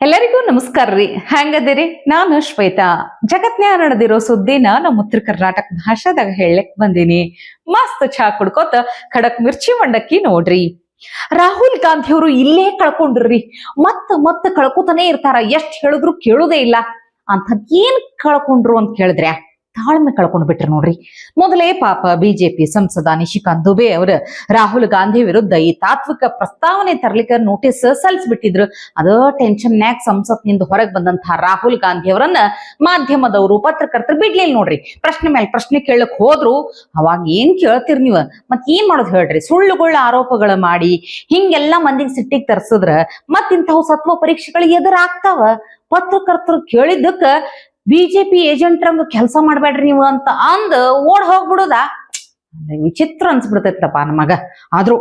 ಎಲ್ಲರಿಗೂ ನಮಸ್ಕಾರ ರೀ. ಹೆಂಗದಿರಿ? ನಾನು ಶ್ವೇತಾ. ಜಗತ್ನ್ಯಾಗ ನಡೆದಿರೋ ಸುದ್ದಿನ ನಮ್ಮ ಉತ್ತರ ಕರ್ನಾಟಕ ಭಾಷಾದಾಗ ಹೇಳಕ್ ಬಂದೀನಿ. ಮಸ್ತ್ ಚಾ ಕುಡ್ಕೋತ ಖಡಕ್ ಮಿರ್ಚಿ ಮಂಡಕ್ಕಿ ನೋಡ್ರಿ. ರಾಹುಲ್ ಗಾಂಧಿ ಅವರು ಇಲ್ಲೇ ಕಳ್ಕೊಂಡ್ರಿ. ಮತ್ತ ಕಳ್ಕೊತಾನೆ ಇರ್ತಾರ. ಎಷ್ಟ್ ಹೇಳಿದ್ರು ಕೇಳುದೇ ಇಲ್ಲ. ಅಂತದ್ ಏನ್ ಕಳ್ಕೊಂಡ್ರು ಅಂತ ಕೇಳಿದ್ರೆ ತಾಳ್ಮೆ ಕಳ್ಕೊಂಡ್ ಬಿಟ್ರು ನೋಡ್ರಿ. ಮೊದಲೇ ಪಾಪ ಬಿಜೆಪಿ ಸಂಸದ ನಿಶಿಕಾಂತ್ ದುಬೆ ಅವರು ರಾಹುಲ್ ಗಾಂಧಿ ವಿರುದ್ಧ ಈ ತಾತ್ವಿಕ ಪ್ರಸ್ತಾವನೆ ತರ್ಲಿಕ್ಕೆ ನೋಟಿಸ್ ಸಲ್ಲಿಸ್ಬಿಟ್ಟಿದ್ರು. ಅದ ಟೆನ್ಷನ್ನ್ಯಾಗ ಸಂಸತ್ನಿಂದ ಹೊರಗೆ ಬಂದಂತಹ ರಾಹುಲ್ ಗಾಂಧಿ ಅವರನ್ನ ಮಾಧ್ಯಮದವರು ಪತ್ರಕರ್ತರು ಬಿಡ್ಲಿಲ್ಲ ನೋಡ್ರಿ. ಪ್ರಶ್ನೆ ಮೇಲೆ ಪ್ರಶ್ನೆ ಕೇಳಕ್ ಹೋದ್ರು. ಅವಾಗ ಏನ್ ಕೇಳ್ತಿರ್ ನೀವ್? ಮತ್ ಏನ್ ಮಾಡೋದು ಹೇಳ್ರಿ? ಸುಳ್ಳುಗಳ ಆರೋಪಗಳ ಮಾಡಿ ಹಿಂಗೆಲ್ಲಾ ಮಂದಿಗೆ ಸಿಟ್ಟಿಗೆ ತರ್ಸಿದ್ರ ಮತ್ತಿಂತವು ಸತ್ವ ಪರೀಕ್ಷೆಗಳು ಎದುರಾಗ್ತಾವ. ಪತ್ರಕರ್ತರು ಕೇಳಿದ್ದಕ್ಕ ಬಿಜೆಪಿ ಏಜೆಂಟ್ರಂಗ ಕೆಲಸ ಮಾಡ್ಬೇಡ್ರಿ ನೀವು ಅಂತ ಅಂದ್ ಓಡ್ ಹೋಗ್ಬಿಡುದ ವಿಚಿತ್ರ ಅನ್ಸ್ಬಿಡ್ತೈತಪ್ಪ ನಮಗ. ಆದ್ರೂ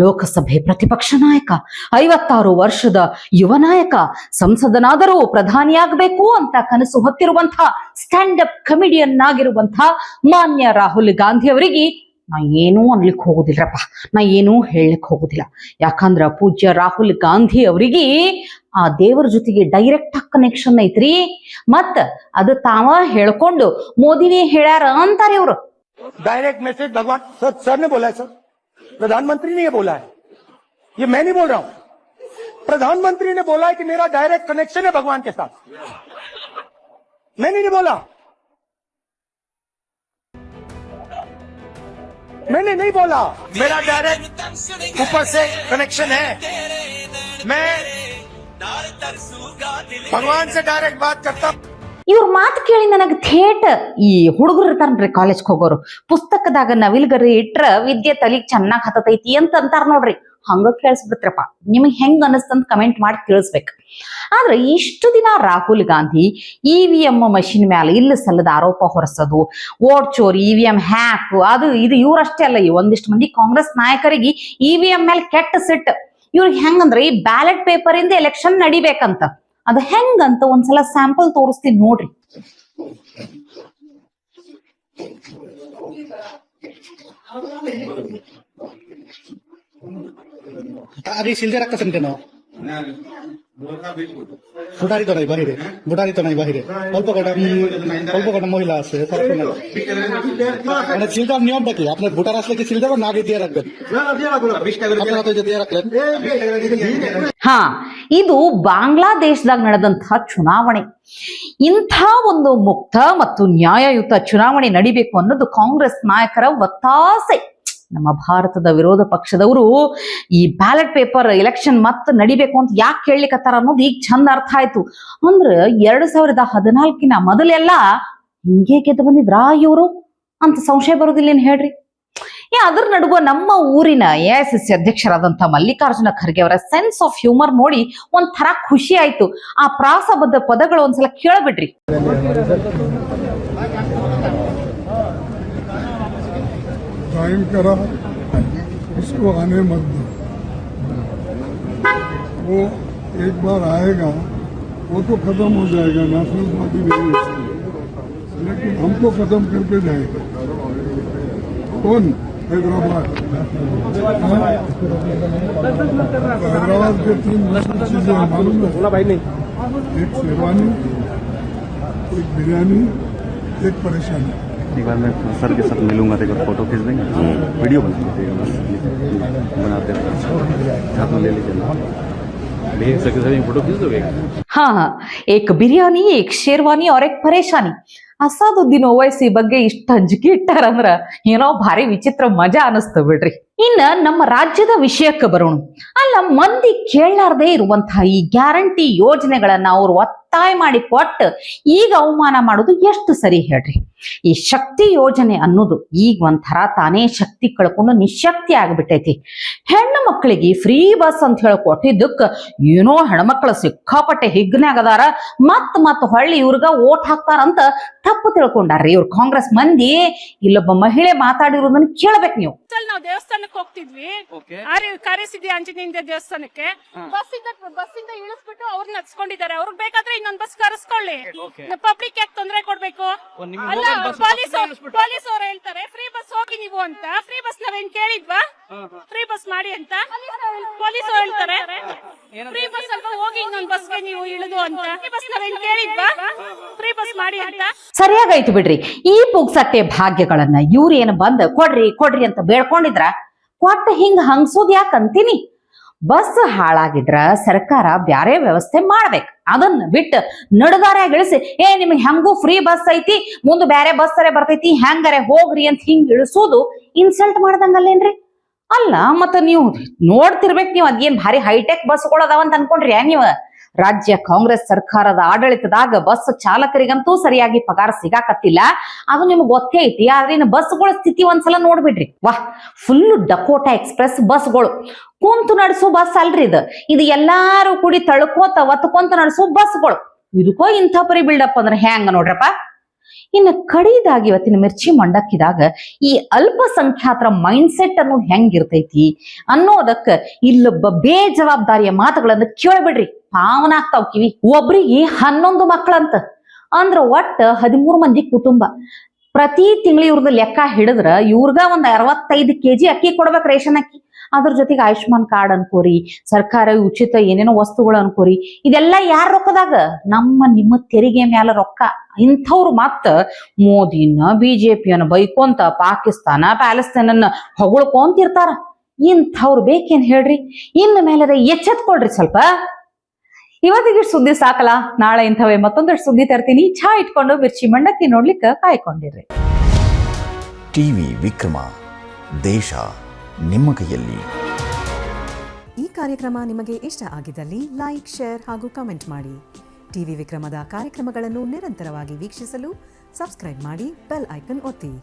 ಲೋಕಸಭೆ ಪ್ರತಿಪಕ್ಷ ನಾಯಕ, 56 ವರ್ಷದ ಯುವ ನಾಯಕ, ಸಂಸದನಾದರೂ ಪ್ರಧಾನಿಯಾಗಬೇಕು ಅಂತ ಕನಸು ಹೊತ್ತಿರುವಂತಹ ಸ್ಟ್ಯಾಂಡ್ ಅಪ್ ಕಮಿಡಿಯನ್ ಆಗಿರುವಂತಹ ಮಾನ್ಯ ರಾಹುಲ್ ಗಾಂಧಿ ಅವರಿಗೆ ನಾ ಏನೂ ಅನ್ಲಿಕ್ಕೆ ಹೋಗುದಿಲ್ರಪ್ಪ. ನಾ ಏನೂ ಹೇಳಲಿಕ್ಕೆ ಹೋಗುದಿಲ್ಲ. ಯಾಕಂದ್ರ ಪೂಜ್ಯ ರಾಹುಲ್ ಗಾಂಧಿ ಅವರಿಗೆ ಆ ದೇವರ ಜೊತೆಗೆ ಡೈರೆಕ್ಟ್ ಆಗಿ ಕನೆಕ್ಷನ್ ಐತ್ರಿ. ಮತ್ತ ಅದು ತಾವ ಹೇಳ್ಕೊಂಡು ಮೋದಿನೇ ಹೇಳ್ಯಾರ ಅಂತಾರೆ ಇವರು. डायरेक्ट मैसेज भगवान सर ने बोला है सर, प्रधानमंत्री ने ये बोला है, ये मैं नहीं बोल रहा हूं, प्रधानमंत्री ने बोला है कि मेरा डायरेक्ट कनेक्शन है भगवान के साथ। मैंने नहीं बोला, मैंने नहीं बोला, मेरा डायरेक्ट ऊपर से कनेक्शन है। मैं भगवान से डायरेक्ट बात करता हूं। ಇವ್ರ ಮಾತು ಕೇಳಿ ನನಗ್ ಥೇಟ್ ಈ ಹುಡುಗರು ಇರ್ತಾರನ್ರಿ ಕಾಲೇಜ್ಗೆ ಹೋಗೋರು, ಪುಸ್ತಕದಾಗ ನವಿಲ್ಗರಿ ಇಟ್ರ ವಿದ್ಯೆ ತಲಿಗ್ ಚೆನ್ನಾಗ್ ಹತ್ತತೈತಿ ಅಂತ ಅಂತಾರ ನೋಡ್ರಿ. ಹಂಗ ಕೇಳಿಸ್ಬಿಡ್ತ್ರಪ್ಪ. ನಿಮಗ್ ಹೆಂಗ್ ಅನಸ್ತಂತ ಕಮೆಂಟ್ ಮಾಡಿ ತಿಳಿಸ್ಬೇಕು. ಆದ್ರೆ ಇಷ್ಟು ದಿನ ರಾಹುಲ್ ಗಾಂಧಿ EVM ಮಷಿನ್ ಮ್ಯಾಲ ಇಲ್ಲ ಸಲ್ಲದ ಆರೋಪ ಹೊರಸೋದು, ವೋಟ್ ಚೋರಿ, EVM ಹ್ಯಾಕ್, ಅದು ಇದು ಇವ್ರಷ್ಟೇ ಅಲ್ಲ, ಒಂದಿಷ್ಟು ಮಂದಿ ಕಾಂಗ್ರೆಸ್ ನಾಯಕರಿಗೆ EVM ಮೇಲೆ ಕೆಟ್ಟ ಸಿಟ್ಟು. ಇವ್ರಿಗೆ ಹೆಂಗಂದ್ರೆ ಈ ಬ್ಯಾಲೆಟ್ ಪೇಪರ್ ಇಂದ ಎಲೆಕ್ಷನ್ ನಡಿಬೇಕಂತ. ಅದು ಹೆಂಗಂತ ಒಂದ್ಸಲ ಸ್ಯಾಂಪಲ್ ತೋರಿಸ್ತೀನಿ ನೋಡ್ರಿ. आधी शिल्दे रखा संख्या ना बुढ़ारी तो नहीं बाहिर है, बुढ़ारी तो नहीं बाहिर है, अल्प कटा महिला আছে মানে শিলদার নিয়ম কি আপনার ভোটার আসলে কি শিলদার না আগে দিয়ে রাখবেন? আপনারা তো দিয়ে রাখলেন। ಹಾ, ಇದು ಬಾಂಗ್ಲಾದೇಶದಾಗ ನಡೆದಂತಹ ಚುನಾವಣೆ. ಇಂಥ ಒಂದು ಮುಕ್ತ ಮತ್ತು ನ್ಯಾಯಯುತ ಚುನಾವಣೆ ನಡಿಬೇಕು ಅನ್ನೋದು ಕಾಂಗ್ರೆಸ್ ನಾಯಕರ ಒತ್ತಾಸೆ. ನಮ್ಮ ಭಾರತದ ವಿರೋಧ ಪಕ್ಷದವರು ಈ ಬ್ಯಾಲೆಟ್ ಪೇಪರ್ ಎಲೆಕ್ಷನ್ ಮತ್ ನಡಿಬೇಕು ಅಂತ ಯಾಕೆ ಕೇಳಲಿಕ್ಕತ್ತಾರ ಅನ್ನೋದು ಈಗ ಚಂದ ಅರ್ಥ ಆಯ್ತು. ಅಂದ್ರ 2014 ಮೊದಲೆಲ್ಲ ಹಿಂಗೆ ಗೆದ್ದು ಬಂದಿದ್ರಾ ಇವರು ಅಂತ ಸಂಶಯ ಬರೋದಿಲ್ಲ ಏನ್ ಹೇಳ್ರಿ. ಅದ್ರ ನಡುವ ನಮ್ಮ ಊರಿನ AICC ಅಧ್ಯಕ್ಷರಾದಂತ ಮಲ್ಲಿಕಾರ್ಜುನ ಖರ್ಗೆ ಅವರ ಸೆನ್ಸ್ ಆಫ್ ಹ್ಯೂಮರ್ ನೋಡಿ ಒಂಥರ ಖುಷಿ ಆಯ್ತು. ಆ ಪ್ರಾಸಬದ್ಧ ಪದಗಳು ಒಂದ್ಸಲ ಕೇಳಬಿಡ್ರಿ. टाइम करा उसको आने मत दो, वो एक बार आएगा वो तो खत्म हो जाएगा, नाशनाबादी नहीं उसकी, लेकिन हमको खत्म करके जाएगा। कौन? हैदराबाद। हैदराबाद के 3 मुश्किल चीजें मालूम है? एक शेरवानी, एक बिरयानी, एक परेशानी। एक बार मैं सर के साथ मिलूंगा तो एक बार फोटो खींच देंगे, वीडियो बना लीजिएगा, बस बनाते हैं हाथ में ले लीजिए, फोटो खींच दोगे? हाँ, एक बिरयानी, एक शेरवानी और एक परेशाನಿ. ಅಸಾದುದ್ದೀನ್ ಓವೈಸಿ ಬಗ್ಗೆ ಇಷ್ಟ ಅಂಜಿಕೆ ಇಟ್ಟಾರಂದ್ರ ಏನೋ ಭಾರಿ ವಿಚಿತ್ರ ಮಜಾ ಅನಿಸ್ತು ಬಿಡ್ರಿ. ಇನ್ನ ನಮ್ಮ ರಾಜ್ಯದ ವಿಷಯಕ್ಕೆ ಬರೋಣ. ಅಲ್ಲ, ಮಂದಿ ಕೇಳಲಾರ್ದೇ ಇರುವಂತಹ ಈ ಗ್ಯಾರಂಟಿ ಯೋಜನೆಗಳನ್ನ ಅವ್ರು ಒತ್ತಾಯ ಮಾಡಿ ಕೊಟ್ಟು ಈಗ ಅವಮಾನ ಮಾಡೋದು ಎಷ್ಟು ಸರಿ ಹೇಳ್ರಿ. ಈ ಶಕ್ತಿ ಯೋಜನೆ ಅನ್ನೋದು ಈಗ ಒಂಥರ ತಾನೇ ಶಕ್ತಿ ಕಳ್ಕೊಂಡು ನಿಶಕ್ತಿ ಆಗ್ಬಿಟ್ಟೈತಿ. ಹೆಣ್ಣು ಮಕ್ಕಳಿಗೆ ಫ್ರೀ ಬಸ್ ಅಂತ ಹೇಳಿ ಕೊಟ್ಟಿದ್ದಕ್ಕ ಏನೋ ಹೆಣ್ಮಕ್ಳು ಸಿಕ್ಕಾಪಟ್ಟೆ ಹಿಗ್ನಾಗದಾರ. ಮತ್ ಹೊಳ್ಳಿ ಇವ್ರಗ ಓಟ್ ಹಾಕ್ತಾರಂತ ತಪ್ಪು ತಿಳ್ಕೊಂಡಾರ್ರಿ ಇವ್ರು ಕಾಂಗ್ರೆಸ್ ಮಂದಿ. ಇಲ್ಲೊಬ್ಬ ಮಹಿಳೆ ಮಾತಾಡಿರೋದನ್ನ ಕೇಳ್ಬೇಕು ನೀವು. ನಾವು ದೇವಸ್ಥಾನಕ್ಕೆ ದೇವಸ್ಥಾನಕ್ಕೆ ಹೋಗ್ತಿದ್ವಿ ಕಾರೇಸಿದ್ವಿ ಆಂಜನೇಯ ದೇವಸ್ಥಾನಕ್ಕೆ ಬಸ್ಸಿಂದ ಇಳಿಸ್ಬಿಟ್ಟು ಅವ್ರನ್ನ ಹತ್ಸ್ಕೊಂಡಿದ್ದಾರೆ. ಅವ್ರಿಗೆ ಬೇಕಾದ್ರೆ ಇನ್ನೊಂದ್ ಬಸ್ ಕರೆಸ್ಕೊಳ್ಳಿ, ಪಬ್ಲಿಕ್ ಯಾಕೆ ತೊಂದರೆ ಕೊಡ್ಬೇಕು? ಅಲ್ಲ, ಪೊಲೀಸ್ ಅವ್ರು ಹೇಳ್ತಾರೆ ಫ್ರೀ ಬಸ್ ಹೋಗಿ ನೀವು ಅಂತ. ಫ್ರೀ ಬಸ್ ನಾವೇನ್ ಕೇಳಿದ್ವಾ? ಫ್ರೀ ಬಸ್ ಮಾಡಿ ಅಂತ ಪೊಲೀಸ್ ಅವ್ರು ಹೇಳ್ತಾರೆ. ಫ್ರೀ ಬಸ್ ಅಲ್ವಾ, ಹೋಗಿ ಇನ್ನೊಂದ್ ಬಸ್ಗೆ ನೀವು ಇಳಿದು ಅಂತ. ಫ್ರೀ ಬಸ್ ನಾವೇನ್ ಕೇಳಿದ್ವಾ? ಫ್ರೀ ಬಸ್ ಮಾಡಿ ಅಂತ. ಸರಿಯಾಗಾಯ್ತು ಬಿಡ್ರಿ. ಈ ಪುಗ್ಸಟ್ಟೆ ಭಾಗ್ಯಗಳನ್ನ ಇವ್ರೇನು ಬಂದ್ ಕೊಡ್ರಿ ಅಂತ ಬೇಡ್ಕೊಂಡಿದ್ರ ಕೊಟ್ಟ ಹಿಂಗ ಹಂಗ್ಸೋದ್ ಯಾಕಂತೀನಿ. ಬಸ್ ಹಾಳಾಗಿದ್ರ ಸರ್ಕಾರ ಬ್ಯಾರೆ ವ್ಯವಸ್ಥೆ ಮಾಡ್ಬೇಕು. ಅದನ್ನ ಬಿಟ್ಟು ನಡಗಾರ್ಯಾಗ ಇಳಿಸಿ ನಿಮ್ಗೆ ಹೆಂಗೂ ಫ್ರೀ ಬಸ್ ಐತಿ, ಮುಂದ್ ಬ್ಯಾರೆ ಬಸ್ ಬರ್ತೈತಿ, ಹೆಂಗಾರೆ ಹೋಗ್ರಿ ಅಂತ ಹಿಂಗ್ ಇಳಿಸೋದು ಇನ್ಸಲ್ಟ್ ಮಾಡ್ದಂಗಲ್ಲೇನ್ರಿ? ಅಲ್ಲ, ಮತ್ತ ನೀವು ನೋಡ್ತಿರ್ಬೇಕು, ನೀವು ಅದೇನ್ ಭಾರಿ ಹೈಟೆಕ್ ಬಸ್ಗಳು ಅದಾವಂತ ಅನ್ಕೊಂಡ್ರಿ ನೀವು? ರಾಜ್ಯ ಕಾಂಗ್ರೆಸ್ ಸರ್ಕಾರದ ಆಡಳಿತದಾಗ ಬಸ್ ಚಾಲಕರಿಗಂತೂ ಸರಿಯಾಗಿ ಪಗಾರ ಸಿಗಾಕತ್ತಿಲ್ಲ, ಅದು ನಿಮ್ಗೆ ಗೊತ್ತೇ ಐತಿ. ಆದ್ರೆ ಇನ್ನು ಬಸ್ಗಳ ಸ್ಥಿತಿ ಒಂದ್ಸಲ ನೋಡ್ಬಿಡ್ರಿ. ವಾಹ್, ಫುಲ್ ಡಕೋಟಾ ಎಕ್ಸ್ಪ್ರೆಸ್ ಬಸ್ಗಳು, ಕುಂತು ನಡೆಸೋ ಬಸ್ ಅಲ್ರಿ ಇದು ಎಲ್ಲಾರು ಕೂಡಿ ತಳ್ಕೋತ ಒತ್ಕೊಂತ ನಡೆಸೋ ಬಸ್ಗಳು. ಇದಕ್ಕೋ ಇಂಥ ಪರಿ ಬಿಲ್ಡಪ್ ಅಂದ್ರೆ ಹೆಂಗ ನೋಡ್ರಪ್ಪ. ಇನ್ನು ಕಡಿದಾಗಿ ಇವತ್ತಿನ ಮಿರ್ಚಿ ಮಂಡಕ್ಕಿದಾಗ ಈ ಅಲ್ಪಸಂಖ್ಯಾತರ ಮೈಂಡ್ ಸೆಟ್ ಅನ್ನೋದು ಹೆಂಗಿರ್ತೈತಿ ಅನ್ನೋದಕ್ಕ ಇಲ್ಲೊಬ್ಬ ಬೇಜವಾಬ್ದಾರಿಯ ಮಾತುಗಳನ್ನ ಕೇಳ್ಬಿಡ್ರಿ, ಪಾವನಾಗ್ತಾವ್ ಕಿವಿ. ಒಬ್ರಿಗೆ 11 ಮಕ್ಕಳಂತ ಅಂದ್ರ ಒಟ್ಟ 13 ಮಂದಿ ಕುಟುಂಬ. ಪ್ರತಿ ತಿಂಗಳು ಇವ್ರದ್ದು ಲೆಕ್ಕ ಹಿಡಿದ್ರ ಇವ್ರಗ ಒಂದ್ 65 kg ಅಕ್ಕಿ ಕೊಡ್ಬೇಕು, ರೇಷನ್ ಅಕ್ಕಿ. ಅದ್ರ ಜೊತೆಗೆ ಆಯುಷ್ಮಾನ್ ಕಾರ್ಡ್ ಅನ್ಕೋರಿ, ಸರ್ಕಾರ ಉಚಿತ ಏನೇನೋ ವಸ್ತುಗಳು ಅನ್ಕೋರಿ. ಇದೆಲ್ಲ ಯಾರ ರೊಕ್ಕದಾಗ? ನಿಮ್ಮ ತೆರಿಗೆ ಮ್ಯಾಲ ರೊಕ್ಕ. ಇಂಥವ್ರು ಮತ್ತ ಮೋದಿನ ಬಿಜೆಪಿಯನ್ನ ಬೈಕೊಂತ ಪಾಕಿಸ್ತಾನ ಪ್ಯಾಲೆಸ್ತೇನನ್ನ ಹೊಗಳ್ಕೊಂತಿರ್ತಾರ. ಇಂಥವ್ರು ಬೇಕೇನ್ ಹೇಳ್ರಿ? ಇನ್ನು ಮೇಲೆ ಎಚ್ಚೆತ್ಕೊಳ್ರಿ ಸ್ವಲ್ಪ. ಇವತ್ತಿಗೆ ಸುದ್ದಿ ಸಾಕಲ್ಲ, ನಾಳೆ ಇಂಥವೇ ಮತ್ತೊಂದಷ್ಟು ಸುದ್ದಿ ತರ್ತೀನಿ. ಚಹಾ ಇಟ್ಕೊಂಡು ಮಿರ್ಚಿ ಮಂಡಕ್ಕಿ ನೋಡ್ಲಿಕ್ಕೆ ಕಾಯ್ಕೊಂಡಿರ್ರಿ. ಟಿವಿ ವಿಕ್ರಮ, ದೇಶ ನಿಮ್ಮ ಕೈಯಲ್ಲಿ. ಈ ಕಾರ್ಯಕ್ರಮ ನಿಮಗೆ ಇಷ್ಟ ಆಗಿದ್ದಲ್ಲಿ ಲೈಕ್, ಶೇರ್ ಹಾಗೂ ಕಮೆಂಟ್ ಮಾಡಿ. ಟಿವಿ ವಿಕ್ರಮದ ಕಾರ್ಯಕ್ರಮಗಳನ್ನು ನಿರಂತರವಾಗಿ ವೀಕ್ಷಿಸಲು ಸಬ್ಸ್ಕ್ರೈಬ್ ಮಾಡಿ, ಬೆಲ್ ಐಕನ್ ಒತ್ತಿ.